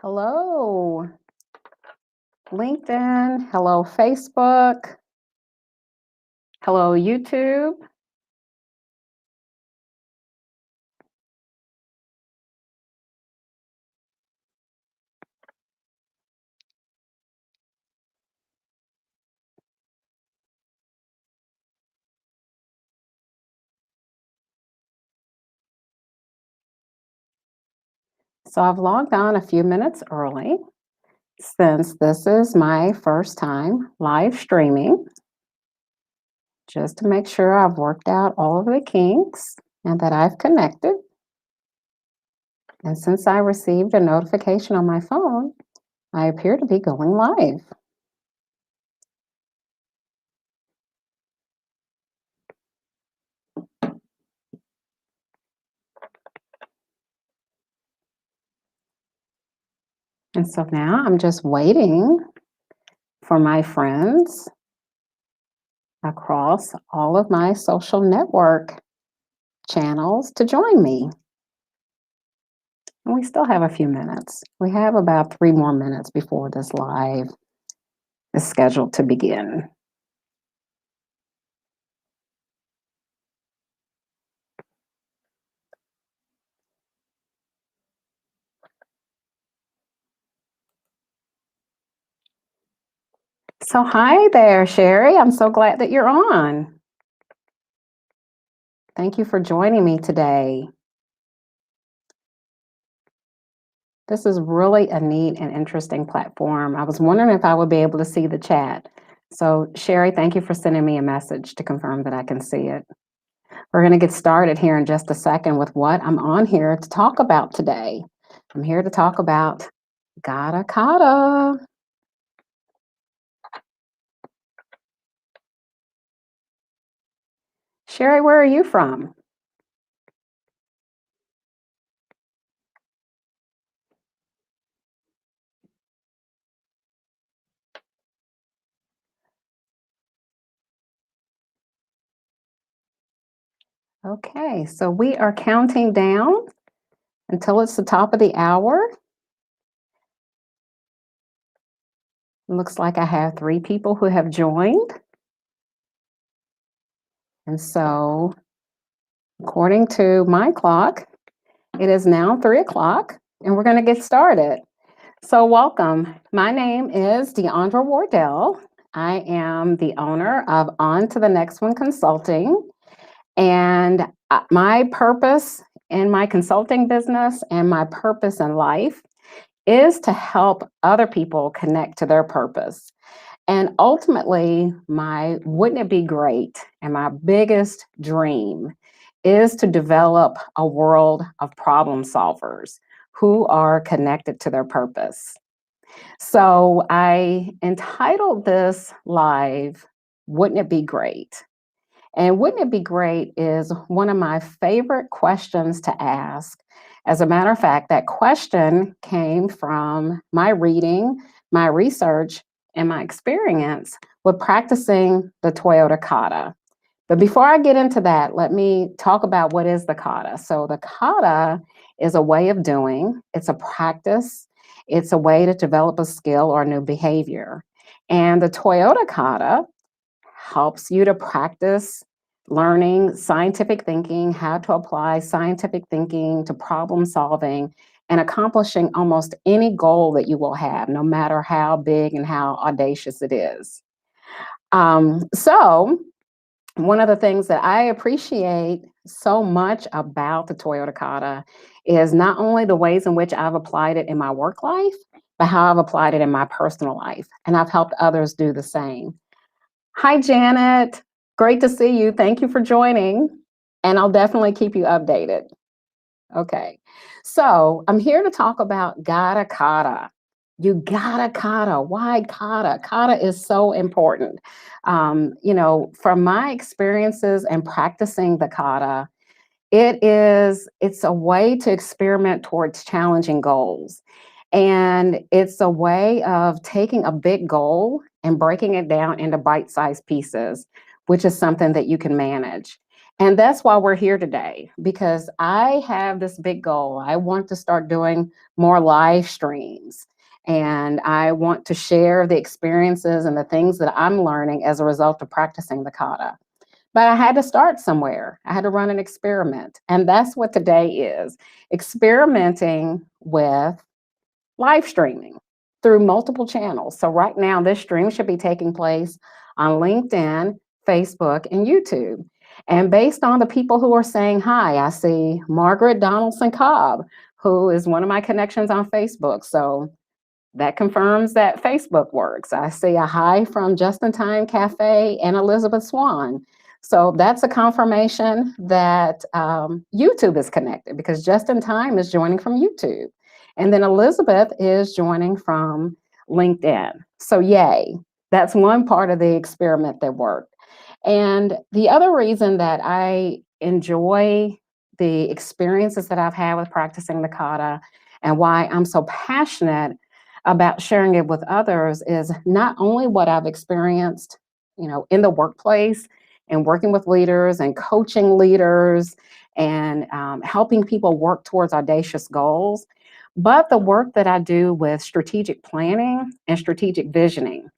Hello, LinkedIn. Hello, Facebook. Hello, YouTube. So I've logged on a few minutes early since this is my first time live streaming, just to make sure I've worked out all of the kinks and that I've connected. And since I received a notification on my phone, I appear to be going live. And so now I'm just waiting for my friends across all of my social network channels to join me. And we still have a few minutes. We have about 3 more minutes before this live is scheduled to begin. So, hi there, Sherry. I'm so glad that you're on. Thank you for joining me today. This is really a neat and interesting platform. I was wondering if I would be able to see the chat. So, Sherry, thank you for sending me a message to confirm that I can see it. We're going to get started here in just a second with what I'm on here to talk about today. I'm here to talk about Gata Kata. Sherry, where are you from? Okay, so we are counting down until it's the top of the hour. Looks like I have 3 people who have joined. And so, according to my clock, it is now 3 o'clock, and we're going to get started. So, welcome. My name is Deandra Wardell. I am the owner of On to the Next One Consulting. And my purpose in my consulting business and my purpose in life is to help other people connect to their purpose. And ultimately, my wouldn't it be great and my biggest dream is to develop a world of problem solvers who are connected to their purpose. So I entitled this live, Wouldn't It Be Great? And wouldn't it be great is one of my favorite questions to ask. As a matter of fact, that question came from my reading, my research, and my experience with practicing the Toyota Kata. But before I get into that, let me talk about what is the kata. So the kata is a way of doing, it's a practice, it's a way to develop a skill or a new behavior. And the Toyota kata helps you to practice learning scientific thinking, how to apply scientific thinking to problem solving and accomplishing almost any goal that you will have, no matter how big and how audacious it is. So, one of the things that I appreciate so much about the Toyota Kata is not only the ways in which I've applied it in my work life, but how I've applied it in my personal life. And I've helped others do the same. Hi, Janet. Great to see you. Thank you for joining. And I'll definitely keep you updated. Okay. So I'm here to talk about Gata Kata. You gotta kata. Why kata? Kata is so important. From my experiences and practicing the kata, it's a way to experiment towards challenging goals. And it's a way of taking a big goal and breaking it down into bite-sized pieces, which is something that you can manage. And that's why we're here today, because I have this big goal. I want to start doing more live streams, and I want to share the experiences and the things that I'm learning as a result of practicing the kata. But I had to start somewhere. I had to run an experiment. And that's what today is, experimenting with live streaming through multiple channels. So right now, this stream should be taking place on LinkedIn, Facebook, and YouTube. And based on the people who are saying hi, I see Margaret Donaldson Cobb, who is one of my connections on Facebook. So that confirms that Facebook works. I see a hi from Just in Time Cafe and Elizabeth Swan. So that's a confirmation that YouTube is connected, because Just in Time is joining from YouTube. And then Elizabeth is joining from LinkedIn. So yay, that's one part of the experiment that worked. And the other reason that I enjoy the experiences that I've had with practicing the kata, and why I'm so passionate about sharing it with others, is not only what I've experienced, in the workplace and working with leaders and coaching leaders and helping people work towards audacious goals, but the work that I do with strategic planning and strategic visioning.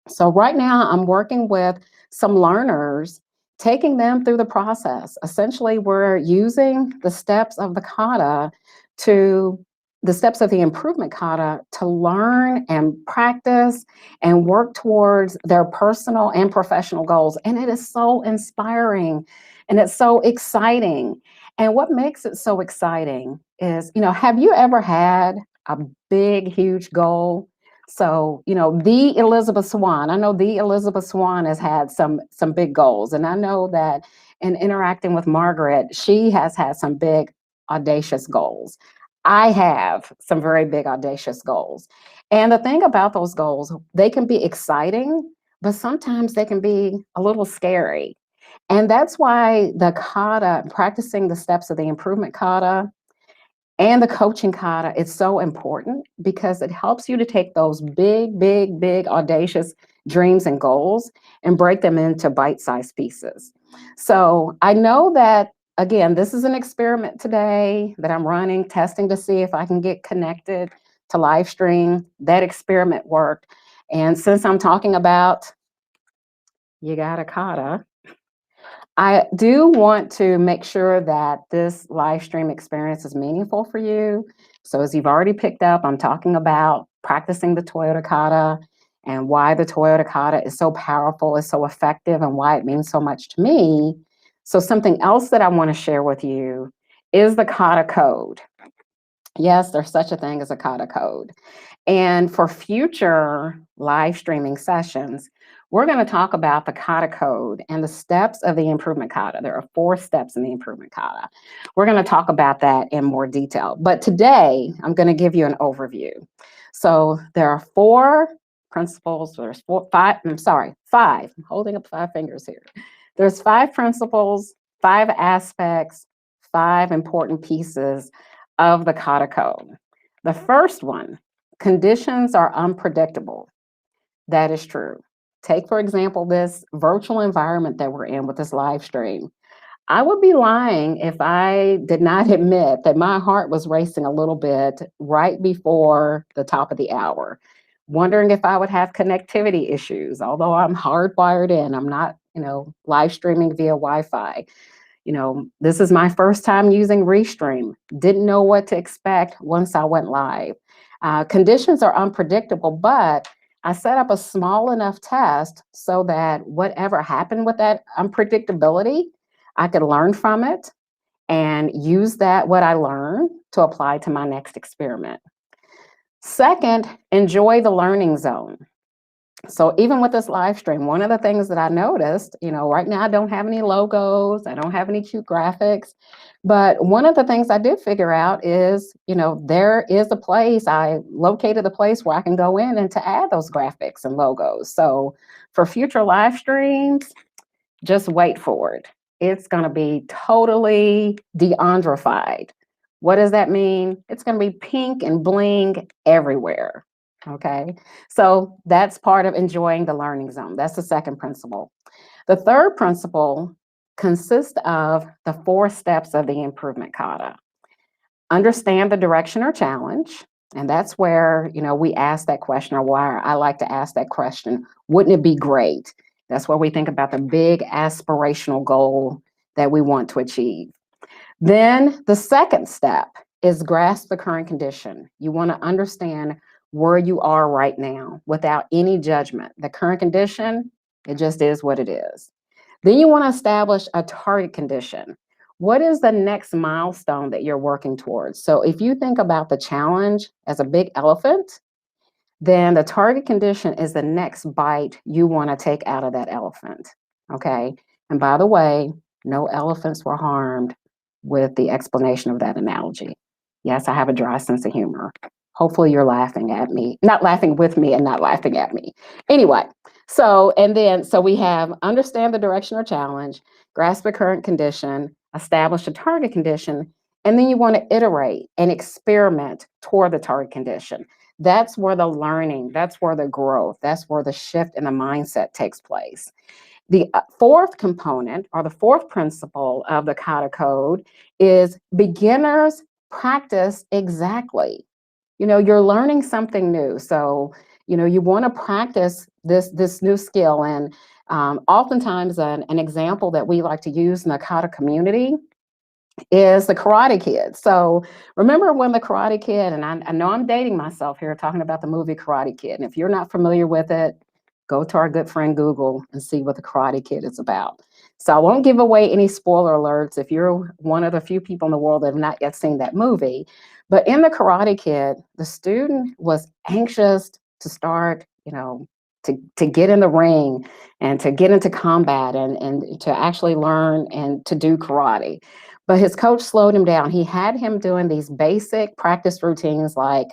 So right now I'm working with some learners, taking them through the process. Essentially, we're using the steps of the kata to the steps of the improvement kata to learn and practice and work towards their personal and professional goals. And it is so inspiring and it's so exciting. And what makes it so exciting is, have you ever had a big, huge goal? So, the Elizabeth Swan, I know the Elizabeth Swan has had some big goals. And I know that in interacting with Margaret, she has had some big, audacious goals. I have some very big, audacious goals. And the thing about those goals, they can be exciting, but sometimes they can be a little scary. And that's why the kata, practicing the steps of the improvement kata, and the coaching kata is so important, because it helps you to take those big, big, big, audacious dreams and goals and break them into bite-sized pieces. So I know that, again, this is an experiment today that I'm running, testing to see if I can get connected to live stream. That experiment worked. And since I'm talking about you got a kata, I do want to make sure that this live stream experience is meaningful for you. So as you've already picked up, I'm talking about practicing the Toyota Kata and why the Toyota Kata is so powerful, is so effective, and why it means so much to me. So something else that I want to share with you is the Kata code. Yes, there's such a thing as a kata code. And for future live streaming sessions, we're going to talk about the kata code and the steps of the improvement kata. There are 4 steps in the improvement kata. We're going to talk about that in more detail. But today, I'm going to give you an overview. So there are 4 principles. There's 5. I'm holding up 5 fingers here. There's 5 principles, 5 aspects, 5 important pieces of the kata code. The first one, conditions are unpredictable. That is true. Take, for example, this virtual environment that we're in with this live stream. I would be lying if I did not admit that my heart was racing a little bit right before the top of the hour, wondering if I would have connectivity issues, although I'm hardwired in. I'm not, live streaming via Wi-Fi. This is my first time using Restream. Didn't know what to expect once I went live. Conditions are unpredictable, but I set up a small enough test so that whatever happened with that unpredictability, I could learn from it and use what I learned to apply to my next experiment. Second, enjoy the learning zone. So even with this live stream, one of the things that I noticed, right now I don't have any logos, I don't have any cute graphics, but one of the things I did figure out is, there is a place, I located a place where I can go in and to add those graphics and logos. So for future live streams, just wait for it. It's going to be totally Deandrified. What does that mean? It's going to be pink and bling everywhere. Okay, so that's part of enjoying the learning zone. That's the second principle. The third principle consists of the 4 steps of the improvement kata. Understand the direction or challenge. And that's where, we ask that question, or why I like to ask that question, wouldn't it be great? That's where we think about the big aspirational goal that we want to achieve. Then the second step is grasp the current condition. You want to understand where you are right now without any judgment. The current condition, it just is what it is. Then you want to establish a target condition. What is the next milestone that you're working towards? So if you think about the challenge as a big elephant, then the target condition is the next bite you want to take out of that elephant. Okay. And by the way, no elephants were harmed with the explanation of that analogy. Yes, I have a dry sense of humor. Hopefully, you're laughing at me, not laughing with me and not laughing at me. Anyway, so we have understand the direction or challenge, grasp the current condition, establish a target condition, and then you want to iterate and experiment toward the target condition. That's where the learning, that's where the growth, that's where the shift in the mindset takes place. The fourth component, or the fourth principle of the Kata Code, is beginners practice exactly. You're learning something new, so you want to practice this new skill. And oftentimes, an example that we like to use in the Kata community is the Karate Kid. So remember when the Karate Kid, and I know I'm dating myself here talking about the movie Karate Kid, and if you're not familiar with it, go to our good friend Google and see what the Karate Kid is about. So I won't give away any spoiler alerts if you're one of the few people in the world that have not yet seen that movie. But in the Karate Kid, the student was anxious to start, to get in the ring and to get into combat and to actually learn and to do karate. But his coach slowed him down. He had him doing these basic practice routines like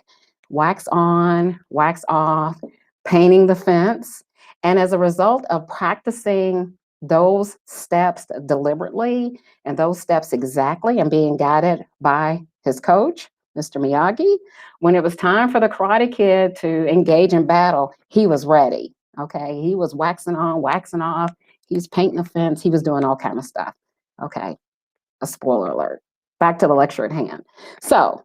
wax on, wax off, painting the fence. And as a result of practicing those steps deliberately and those steps exactly and being guided by his coach, Mr. Miyagi, when it was time for the Karate Kid to engage in battle, he was ready. Okay. He was waxing on, waxing off. He was painting the fence. He was doing all kind of stuff. Okay. A spoiler alert. Back to the lecture at hand. So,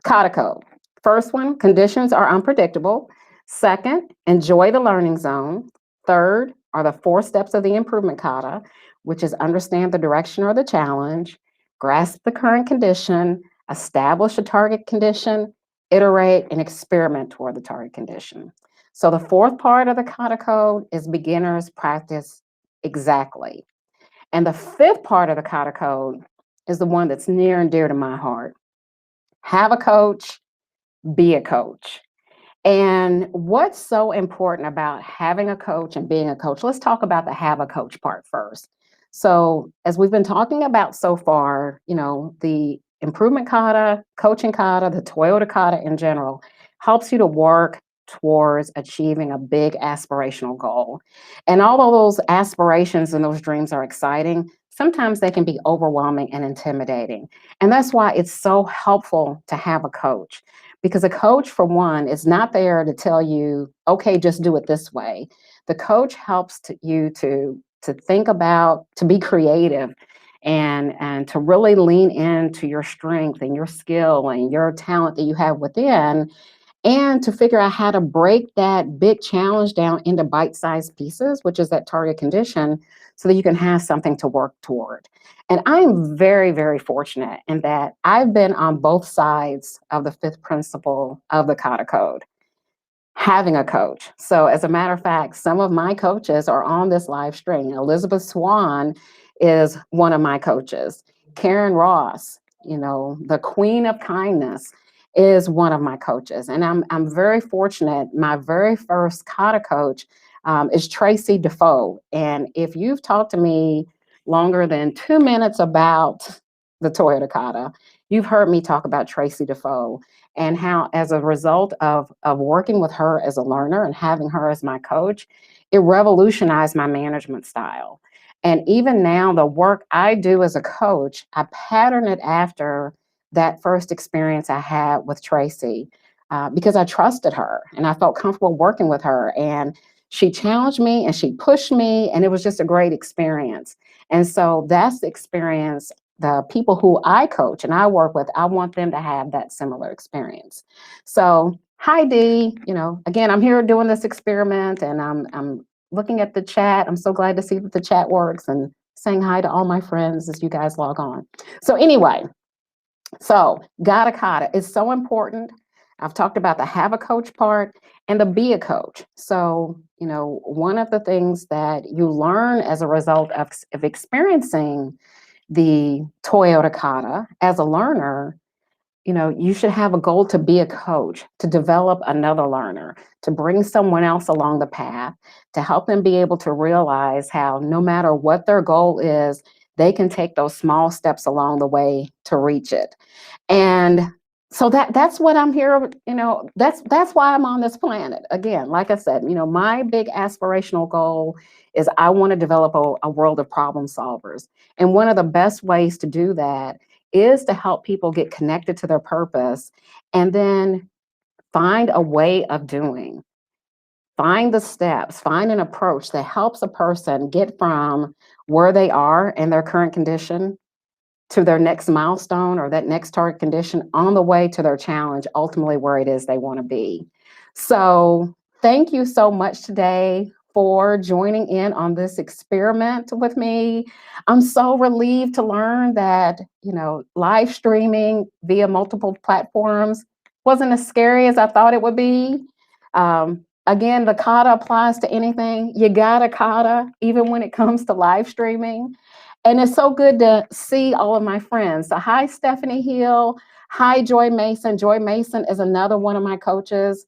Kata Code. First one, conditions are unpredictable. Second, enjoy the learning zone. Third are the 4 steps of the improvement kata, which is understand the direction or the challenge, grasp the current condition, establish a target condition, iterate and experiment toward the target condition. So the 4th part of the Kata Code is beginners practice exactly. And the 5th part of the Kata Code is the one that's near and dear to my heart. Have a coach, be a coach. And what's so important about having a coach and being a coach? Let's talk about the have a coach part first. So, as we've been talking about so far, the improvement kata, coaching kata, the Toyota kata in general helps you to work towards achieving a big aspirational goal. And although those aspirations and those dreams are exciting, sometimes they can be overwhelming and intimidating. And that's why it's so helpful to have a coach. Because a coach, for one, is not there to tell you, okay, just do it this way. The coach helps you to think about, to be creative and to really lean into your strength and your skill and your talent that you have within, and to figure out how to break that big challenge down into bite-sized pieces, which is that target condition, so that you can have something to work toward. And I'm very, very fortunate in that I've been on both sides of the 5th principle of the Kata Code, having a coach. So as a matter of fact, some of my coaches are on this live stream. Elizabeth Swan is one of my coaches. Karen Ross, the queen of kindness, is one of my coaches. And I'm very fortunate. My very first Kata coach is Tracy Defoe. And if you've talked to me longer than 2 minutes about the Toyota Kata, you've heard me talk about Tracy Defoe and how, as a result of working with her as a learner and having her as my coach, it revolutionized my management style. And even now, the work I do as a coach, I pattern it after that first experience I had with Tracy, because I trusted her and I felt comfortable working with her. And she challenged me and she pushed me, and it was just a great experience. And so that's the experience the people who I coach and I work with, I want them to have that similar experience. So, hi Dee, again, I'm here doing this experiment and I'm looking at the chat. I'm so glad to see that the chat works and saying hi to all my friends as you guys log on. So anyway, so Gata Kata is so important. I've talked about the have a coach part and the be a coach. So, one of the things that you learn as a result of experiencing the Toyota Kata as a learner, you should have a goal to be a coach, to develop another learner, to bring someone else along the path, to help them be able to realize how no matter what their goal is, they can take those small steps along the way to reach it. And so that's what I'm here, that's why I'm on this planet. Again, like I said, my big aspirational goal is I want to develop a world of problem solvers. And one of the best ways to do that is to help people get connected to their purpose and then find a way of doing. Find the steps, find an approach that helps a person get from where they are in their current condition to their next milestone or that next target condition on the way to their challenge, ultimately where it is they want to be. So thank you so much today for joining in on this experiment with me. I'm so relieved to learn that, live streaming via multiple platforms wasn't as scary as I thought it would be. Again, the kata applies to anything. You gotta kata, even when it comes to live streaming. And it's so good to see all of my friends. So hi, Stephanie Hill. Hi, Joy Mason. Joy Mason is another one of my coaches.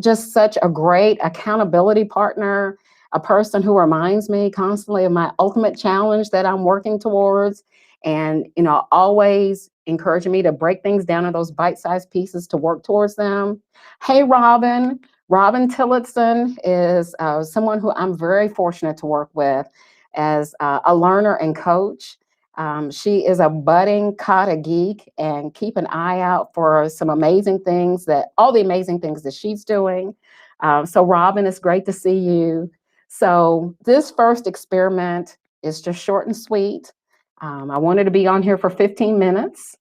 Just such a great accountability partner, a person who reminds me constantly of my ultimate challenge that I'm working towards. And, always encouraging me to break things down in those bite-sized pieces to work towards them. Hey, Robin. Robin Tillotson is someone who I'm very fortunate to work with as a learner and coach. She is a budding kata geek, and keep an eye out for all the amazing things that she's doing. So Robin, it's great to see you. So this first experiment is just short and sweet. I wanted to be on here for 15 minutes,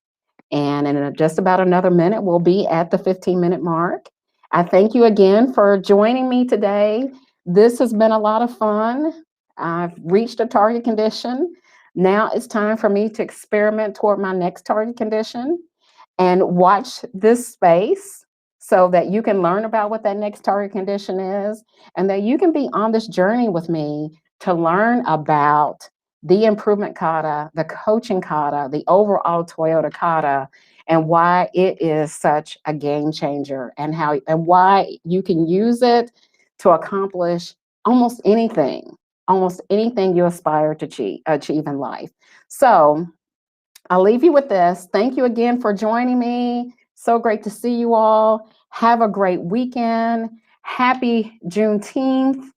and in just about another minute, we'll be at the 15-minute mark. I thank you again for joining me today. This has been a lot of fun. I've reached a target condition. Now it's time for me to experiment toward my next target condition and watch this space so that you can learn about what that next target condition is and that you can be on this journey with me to learn about the improvement kata, the coaching kata, the overall Toyota kata, and why it is such a game changer and why you can use it to accomplish almost anything you aspire to achieve in life. So I'll leave you with this. Thank you again for joining me. So great to see you all. Have a great weekend. Happy Juneteenth.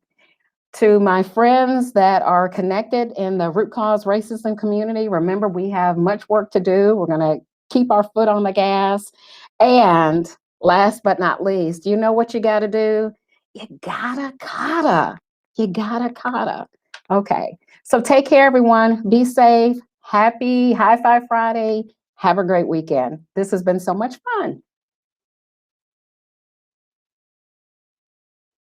To my friends that are connected in the root cause racism community, remember we have much work to do. We're going to keep our foot on the gas. And last but not least, you know what you got to do? You gotta kata. You gotta kata. Okay. So take care, everyone. Be safe. Happy High Five Friday. Have a great weekend. This has been so much fun.